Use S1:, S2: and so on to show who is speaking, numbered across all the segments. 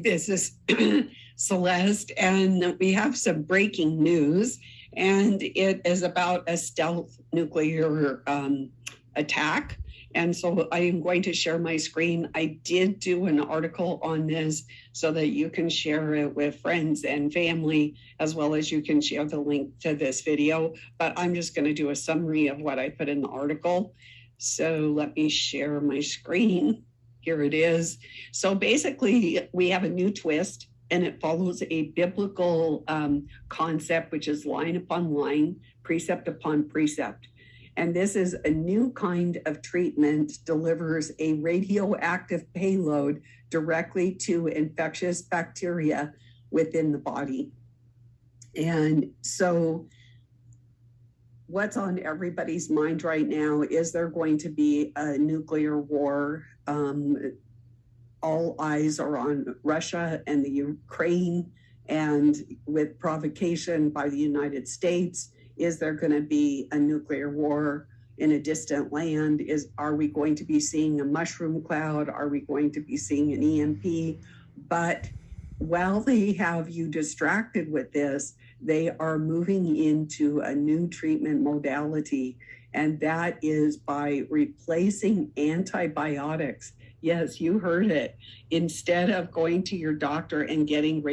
S1: this is Celeste, and we have some breaking news, and it is about a stealth nuclear attack. And so I am going to share my screen. I did do an article on this so that you can share it with friends and family, as well as you can share the link to this video. But I'm just going to do a summary of what I put in the article. So let me share my screen. Here it is. So basically, we have a new twist, and it follows a biblical concept, which is line upon line, precept upon precept. And this is a new kind of treatment, delivers a radioactive payload directly to infectious bacteria within the body. And so what's on everybody's mind right now is there going to be a nuclear war? All eyes are on Russia and the Ukraine, and with provocation by the United States. Is there going to be a nuclear war in a distant land? Are we going to be seeing a mushroom cloud? Are we going to be seeing an EMP? But while they have you distracted with this, they are moving into a new treatment modality, and that is by replacing antibiotics. Yes, you heard it. Instead of going to your doctor and getting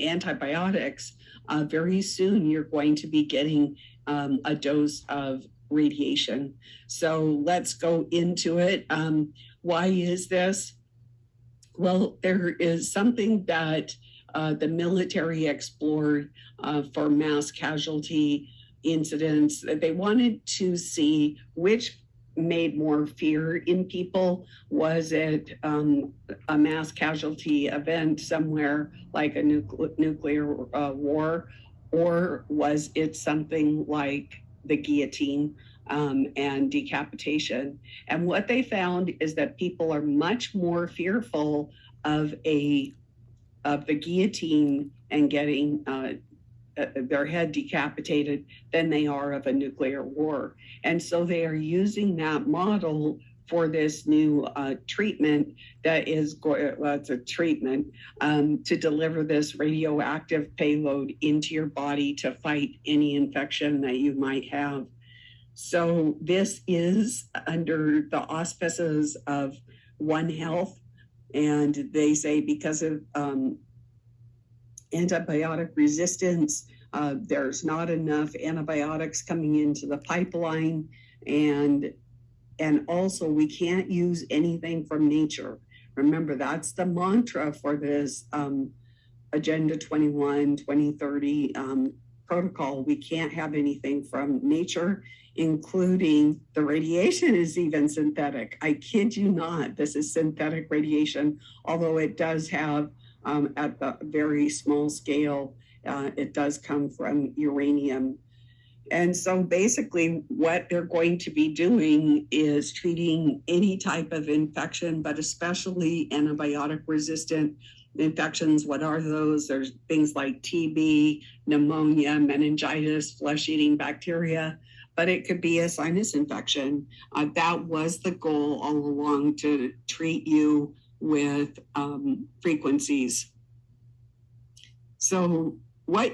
S1: antibiotics, very soon you're going to be getting a dose of radiation. So let's go into it. Why is this? Well, there is something that the military explored for mass casualty incidents. They wanted to see which made more fear in people. Was it a mass casualty event somewhere like a nuclear war, or was it something like the guillotine and decapitation? And what they found is that people are much more fearful of the guillotine and getting their head decapitated than they are of a nuclear war. And so they are using that model for this new treatment that is, it's a treatment to deliver this radioactive payload into your body to fight any infection that you might have. So this is under the auspices of One Health, and they say because of antibiotic resistance, there's not enough antibiotics coming into the pipeline, and also we can't use anything from nature. Remember, that's the mantra for this Agenda 21, 2030 protocol. We can't have anything from nature, including the radiation is even synthetic. I kid you not, this is synthetic radiation, although it does have at the very small scale, it does come from uranium. And so basically what they're going to be doing is treating any type of infection, but especially antibiotic resistant infections. What are those? There's things like TB, pneumonia, meningitis, flesh-eating bacteria, but it could be a sinus infection. That was the goal all along, to treat you with frequencies. So what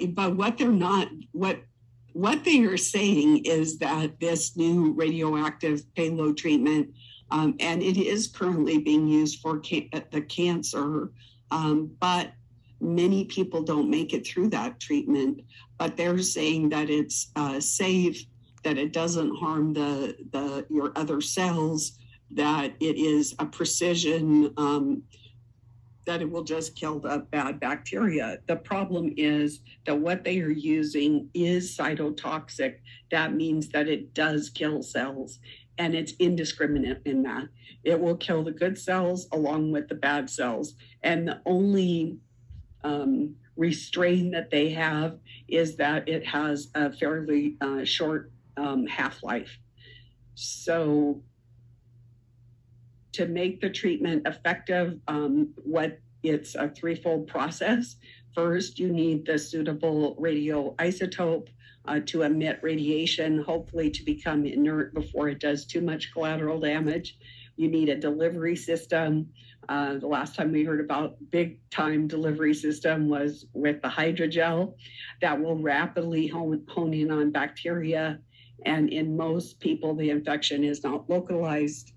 S1: they are saying is that this new radioactive payload treatment, and it is currently being used for the cancer, but many people don't make it through that treatment. But they're saying that it's safe, that it doesn't harm your other cells, that it is a precision, that it will just kill the bad bacteria. The problem is that what they are using is cytotoxic. That means that it does kill cells, and it's indiscriminate in that. It will kill the good cells along with the bad cells. And the only restraint that they have is that it has a fairly short half-life. So to make the treatment effective, it's a threefold process. First, you need the suitable radioisotope to emit radiation, hopefully to become inert before it does too much collateral damage. You need a delivery system The last time we heard about big time delivery system was with the hydrogel that will rapidly hone in on bacteria. And in most people, the infection is not localized,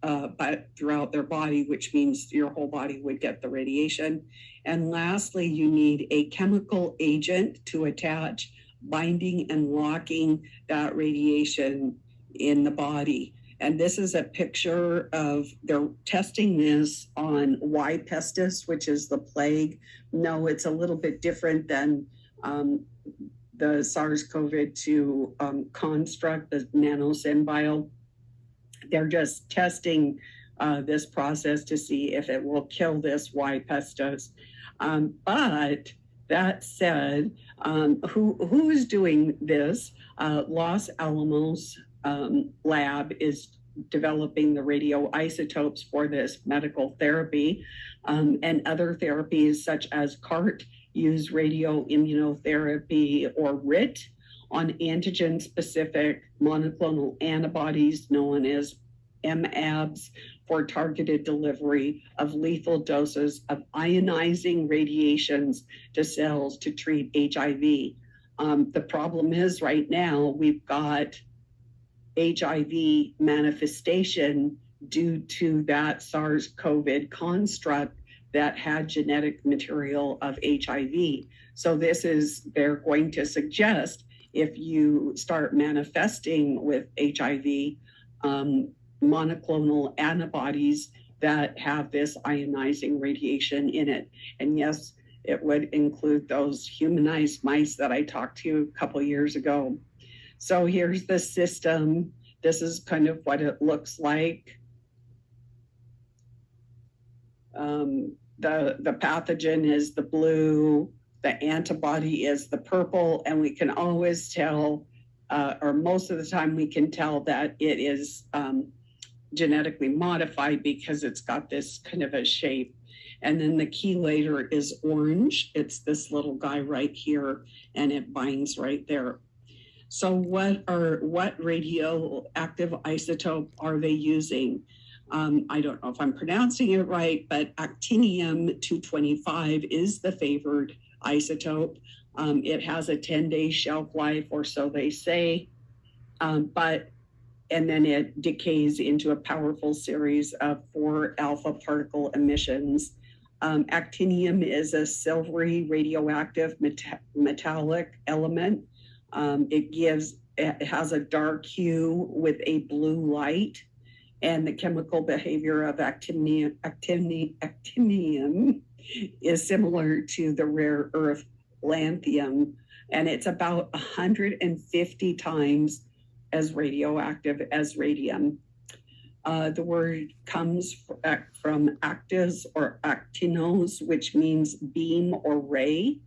S1: but throughout their body, which means your whole body would get the radiation. And lastly, you need a chemical agent to attach, binding and locking that radiation in the body. And this is a picture of, they're testing this on Y. pestis, which is the plague. No, it's a little bit different than the SARS-CoV-2 construct, the nanosynbio. They're just testing this process to see if it will kill this Y. pestis. But that said, who is doing this? Los Alamos lab is developing the radioisotopes for this medical therapy, and other therapies such as CART use radioimmunotherapy, or RIT, on antigen-specific monoclonal antibodies known as MAbs, for targeted delivery of lethal doses of ionizing radiations to cells to treat HIV. The problem is right now we've got HIV manifestation due to that SARS-CoV construct that had genetic material of HIV. So they're going to suggest, if you start manifesting with HIV, monoclonal antibodies that have this ionizing radiation in it. And yes, it would include those humanized mice that I talked to you a couple of years ago. So here's the system. This is kind of what it looks like. The pathogen is the blue, the antibody is the purple, and we can always tell, or most of the time we can tell that it is genetically modified because it's got this kind of a shape. And then the chelator is orange. It's this little guy right here, and it binds right there. So what radioactive isotope are they using? I don't know if I'm pronouncing it right, but actinium-225 is the favored isotope. It has a 10-day shelf life, or so they say, and then it decays into a powerful series of 4 alpha particle emissions. Actinium is a silvery radioactive metallic element. It has a dark hue with a blue light, and the chemical behavior of actinium is similar to the rare earth lanthanum, and it's about 150 times as radioactive as radium. The word comes from actis or actinos, which means beam or ray,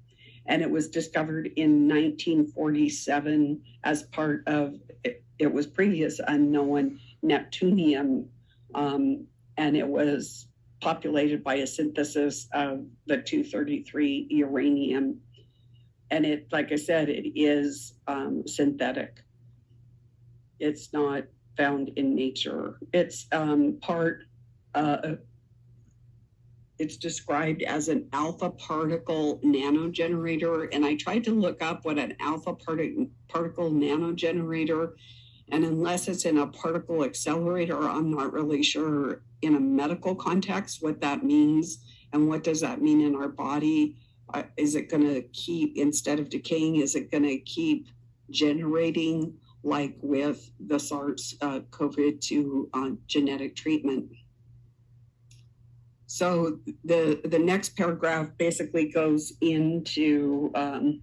S1: and it was discovered in 1947 as part of, it was previous unknown neptunium, and it was populated by a synthesis of the 233 uranium. And it, like I said, it is synthetic. It's not found in nature. It's it's described as an alpha particle nanogenerator. And I tried to look up what an alpha particle nanogenerator, and unless it's in a particle accelerator, I'm not really sure in a medical context what that means. And what does that mean in our body? Is it going to keep, instead of decaying, is it going to keep generating like with the SARS-CoV-2 genetic treatment? So the next paragraph basically goes into the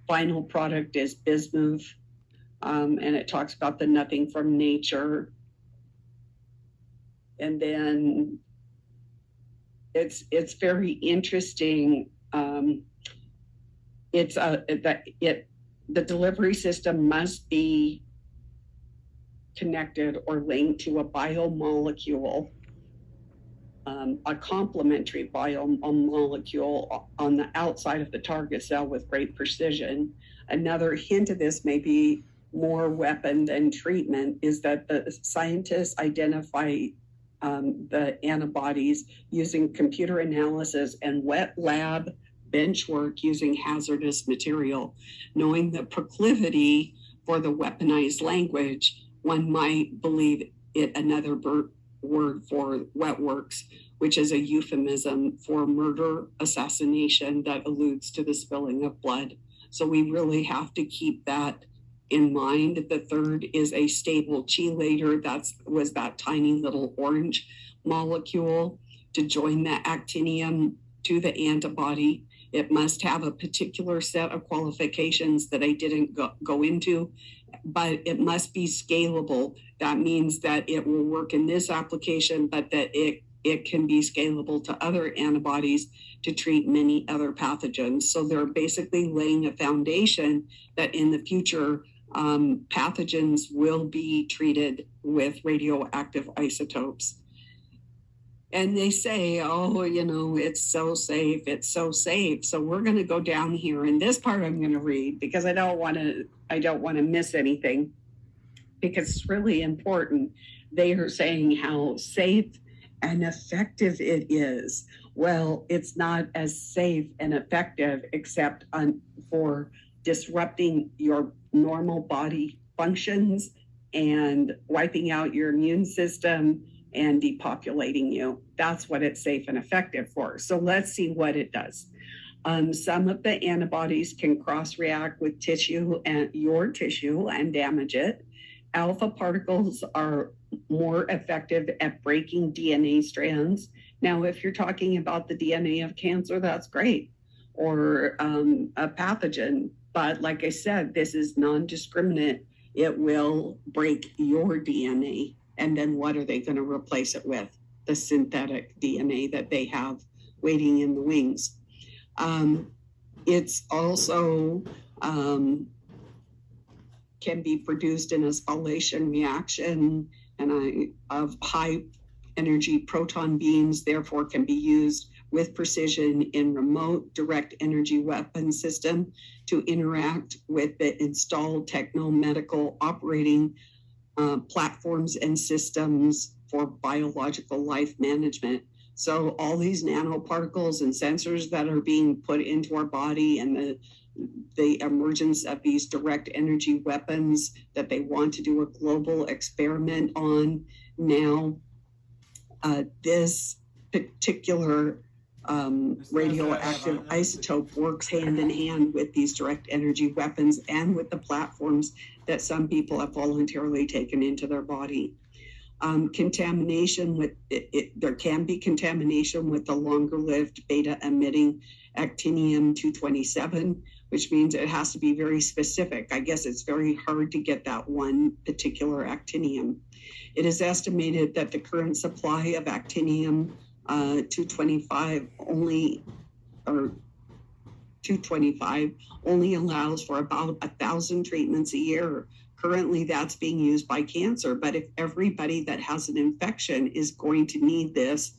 S1: final product is bismuth, and it talks about the nothing from nature. And then it's very interesting. The delivery system must be connected or linked to a biomolecule, a complementary biomolecule on the outside of the target cell with great precision. Another hint of this may be more weapon than treatment is that the scientists identify the antibodies using computer analysis and wet lab bench work using hazardous material, knowing the proclivity for the weaponized language. One might believe it another word for wet works, which is a euphemism for murder, assassination that alludes to the spilling of blood. So we really have to keep that in mind. The third is a stable chelator. Was that tiny little orange molecule to join the actinium to the antibody. It must have a particular set of qualifications that I didn't go into, but it must be scalable. That means that it will work in this application, but that it can be scalable to other antibodies to treat many other pathogens. So they're basically laying a foundation that in the future, pathogens will be treated with radioactive isotopes. And they say, oh, it's so safe. It's so safe. So we're going to go down here. And this part I'm going to read because I don't want to miss anything because it's really important. They are saying how safe and effective it is. Well, it's not as safe and effective except for disrupting your normal body functions and wiping out your immune system and depopulating you. That's what it's safe and effective for. So let's see what it does. Some of the antibodies can cross-react with tissue and your tissue and damage it. Alpha particles are more effective at breaking DNA strands. Now, if you're talking about the DNA of cancer, that's great, or a pathogen. But like I said, this is non-discriminate. It will break your DNA. And then what are they going to replace it with? The synthetic DNA that they have waiting in the wings. It's also can be produced in a spallation reaction of high energy proton beams, therefore can be used with precision in remote direct energy weapon system to interact with the installed techno-medical operating platforms and systems for biological life management. So all these nanoparticles and sensors that are being put into our body and the emergence of these direct energy weapons that they want to do a global experiment on now, this particular radioactive isotope works hand in hand with these direct energy weapons and with the platforms that some people have voluntarily taken into their body. Contamination with there can be contamination with the longer-lived beta-emitting actinium-227, which means it has to be very specific. I guess it's very hard to get that one particular actinium. It is estimated that the current supply of actinium 225 only allows for about 1,000 treatments a year. Currently, that's being used by cancer, but if everybody that has an infection is going to need this,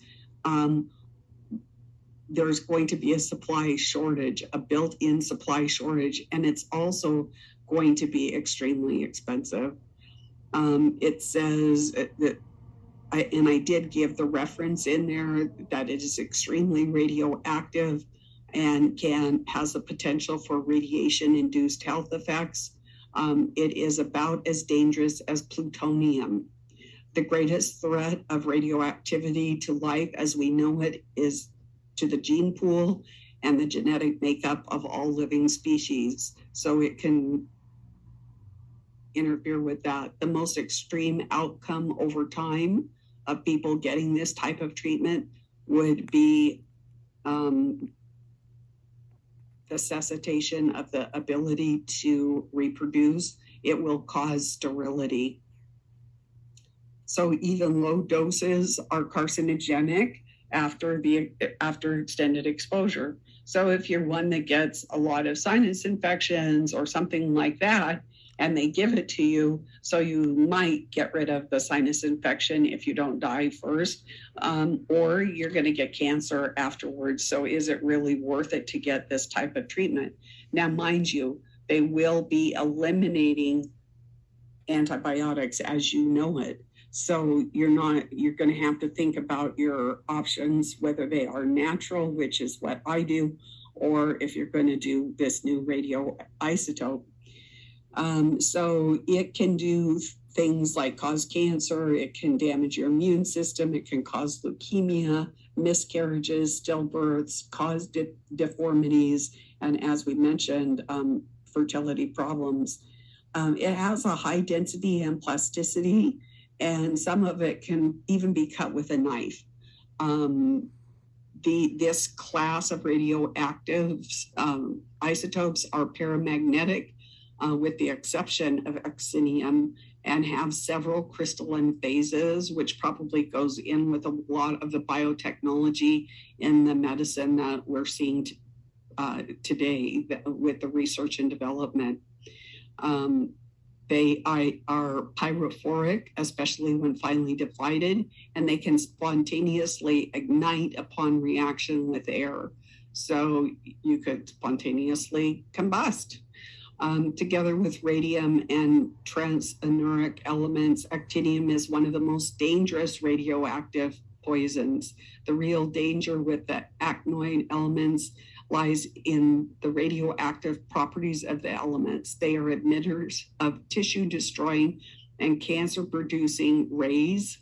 S1: there's going to be a supply shortage, a built-in supply shortage, and it's also going to be extremely expensive. It says that, and I did give the reference in there, that it is extremely radioactive and has the potential for radiation-induced health effects. It is about as dangerous as plutonium. The greatest threat of radioactivity to life as we know it is to the gene pool and the genetic makeup of all living species. So it can interfere with that. The most extreme outcome over time of people getting this type of treatment would be necessitation of the ability to reproduce. It will cause sterility. So even low doses are carcinogenic after extended exposure. So if you're one that gets a lot of sinus infections or something like that, and they give it to you, so you might get rid of the sinus infection if you don't die first, or you're going to get cancer afterwards. So is it really worth it to get this type of treatment? Now, mind you, they will be eliminating antibiotics as you know it. So you're going to have to think about your options, whether they are natural, which is what I do, or if you're going to do this new radioisotope. So it can do things like cause cancer, it can damage your immune system, it can cause leukemia, miscarriages, stillbirths, cause deformities, and as we mentioned, fertility problems. It has a high density and plasticity, and some of it can even be cut with a knife. This class of radioactive isotopes are paramagnetic, with the exception of actinium, and have several crystalline phases, which probably goes in with a lot of the biotechnology in the medicine that we're seeing today with the research and development. They are pyrophoric, especially when finely divided, and they can spontaneously ignite upon reaction with air. So you could spontaneously combust. Together with radium and transuranic elements, actinium is one of the most dangerous radioactive poisons. The real danger with the actinoid elements lies in the radioactive properties of the elements. They are emitters of tissue-destroying and cancer-producing rays,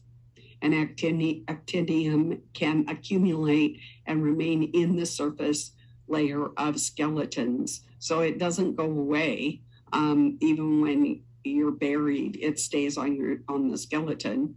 S1: and actinium can accumulate and remain in the surface layer of skeletons. So it doesn't go away. Even when you're buried, it stays on the skeleton.